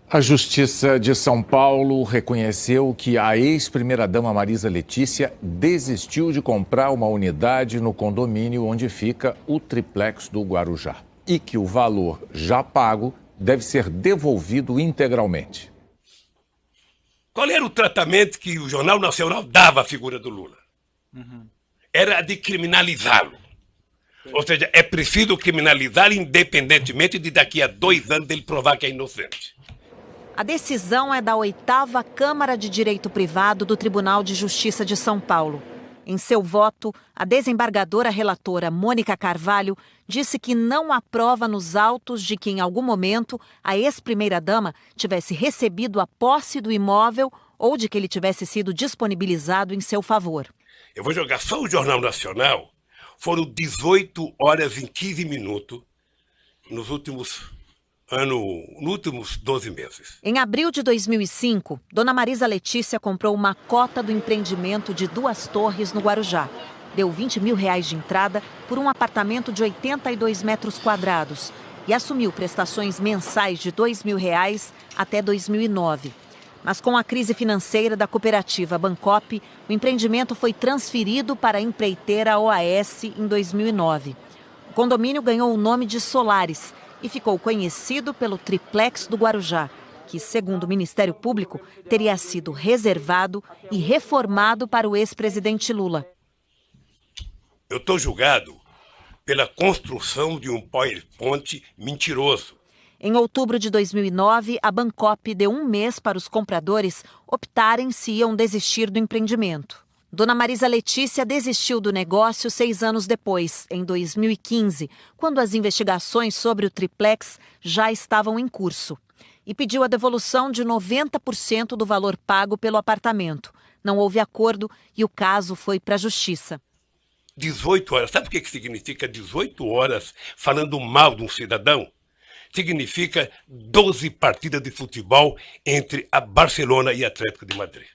A Justiça de São Paulo reconheceu que a ex-primeira-dama Marisa Letícia desistiu de comprar uma unidade no condomínio onde fica o triplex do Guarujá e que o valor já pago deve ser devolvido integralmente. Qual era o tratamento que o Jornal Nacional dava à figura do Lula? Era de criminalizá-lo. Ou seja, é preciso criminalizar independentemente de daqui a 2 anos ele provar que é inocente. A decisão é da 8ª Câmara de Direito Privado do Tribunal de Justiça de São Paulo. Em seu voto, a desembargadora relatora Mônica Carvalho disse que não há prova nos autos de que, em algum momento, a ex-primeira-dama tivesse recebido a posse do imóvel ou de que ele tivesse sido disponibilizado em seu favor. Eu vou jogar só o Jornal Nacional. Foram 18 horas e 15 minutos nos últimos 12 meses. Em abril de 2005, Dona Marisa Letícia comprou uma cota do empreendimento de 2 torres no Guarujá. Deu R$20 mil de entrada por um apartamento de 82 metros quadrados e assumiu prestações mensais de R$2 mil até 2009. Mas com a crise financeira da cooperativa Bancop, o empreendimento foi transferido para a empreiteira OAS em 2009. O condomínio ganhou o nome de Solares e ficou conhecido pelo triplex do Guarujá, que, segundo o Ministério Público, teria sido reservado e reformado para o ex-presidente Lula. Eu estou julgado pela construção de um PowerPoint mentiroso. Em outubro de 2009, a Bancop deu 1 mês para os compradores optarem se iam desistir do empreendimento. Dona Marisa Letícia desistiu do negócio 6 anos depois, em 2015, quando as investigações sobre o triplex já estavam em curso. E pediu a devolução de 90% do valor pago pelo apartamento. Não houve acordo e o caso foi para a Justiça. 18 horas. Sabe o que significa 18 horas falando mal de um cidadão? Significa 12 partidas de futebol entre a Barcelona e Atlético de Madrid.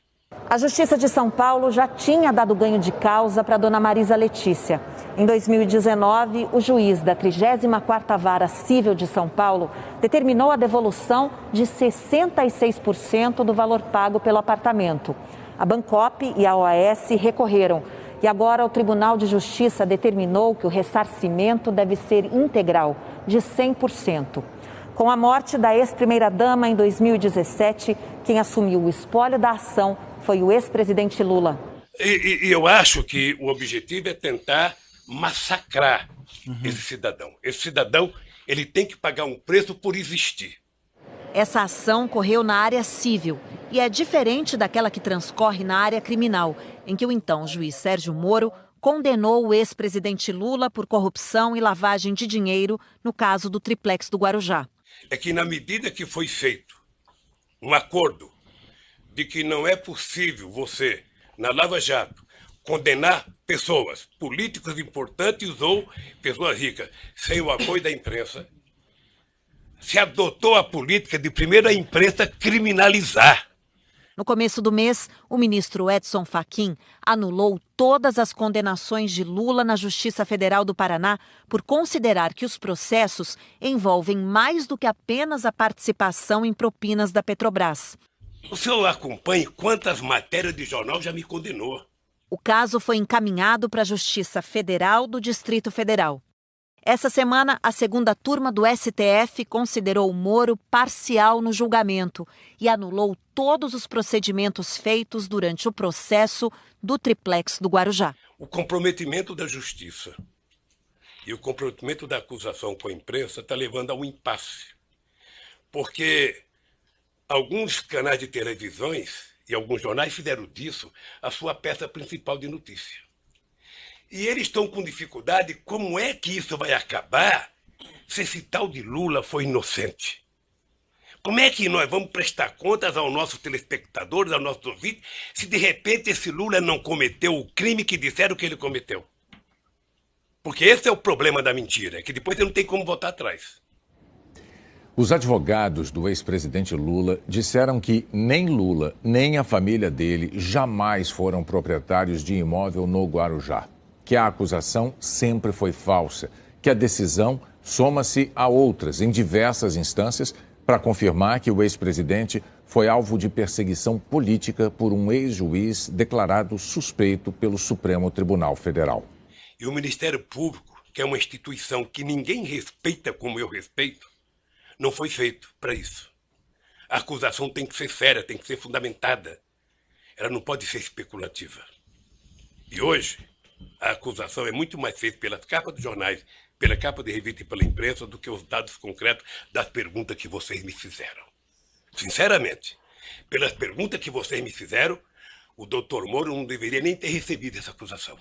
A Justiça de São Paulo já tinha dado ganho de causa para Dona Marisa Letícia. Em 2019, o juiz da 34ª Vara Cível de São Paulo determinou a devolução de 66% do valor pago pelo apartamento. A Bancop e a OAS recorreram. E agora o Tribunal de Justiça determinou que o ressarcimento deve ser integral, de 100%. Com a morte da ex-primeira-dama em 2017, quem assumiu o espólio da ação foi o ex-presidente Lula. E eu acho que o objetivo é tentar massacrar esse cidadão. Esse cidadão, ele tem que pagar um preço por existir. Essa ação correu na área civil e é diferente daquela que transcorre na área criminal, em que o então juiz Sérgio Moro condenou o ex-presidente Lula por corrupção e lavagem de dinheiro no caso do triplex do Guarujá. É que na medida que foi feito um acordo de que não é possível você, na Lava Jato, condenar pessoas, políticos importantes ou pessoas ricas, sem o apoio da imprensa, se adotou a política de primeiro a imprensa criminalizar. No começo do mês, o ministro Edson Fachin anulou todas as condenações de Lula na Justiça Federal do Paraná por considerar que os processos envolvem mais do que apenas a participação em propinas da Petrobras. O senhor acompanha quantas matérias de jornal já me condenou. O caso foi encaminhado para a Justiça Federal do Distrito Federal. Essa semana, a 2ª turma do STF considerou o Moro parcial no julgamento e anulou todos os procedimentos feitos durante o processo do triplex do Guarujá. O comprometimento da justiça e o comprometimento da acusação com a imprensa está levando a um impasse. Porque alguns canais de televisões e alguns jornais fizeram disso a sua peça principal de notícia. E eles estão com dificuldade, como é que isso vai acabar se esse tal de Lula foi inocente? Como é que nós vamos prestar contas aos nossos telespectadores, aos nossos ouvintes, se de repente esse Lula não cometeu o crime que disseram que ele cometeu? Porque esse é o problema da mentira, é que depois você não tem como voltar atrás. Os advogados do ex-presidente Lula disseram que nem Lula, nem a família dele jamais foram proprietários de imóvel no Guarujá. Que a acusação sempre foi falsa, que a decisão soma-se a outras em diversas instâncias, para confirmar que o ex-presidente foi alvo de perseguição política por um ex-juiz declarado suspeito pelo Supremo Tribunal Federal. E o Ministério Público, que é uma instituição que ninguém respeita como eu respeito, não foi feito para isso. A acusação tem que ser séria, tem que ser fundamentada. Ela não pode ser especulativa. E hoje, a acusação é muito mais feita pelas capas dos jornais, pela capa de revista e pela imprensa, do que os dados concretos das perguntas que vocês me fizeram. Sinceramente, pelas perguntas que vocês me fizeram, o doutor Moro não deveria nem ter recebido essa acusação.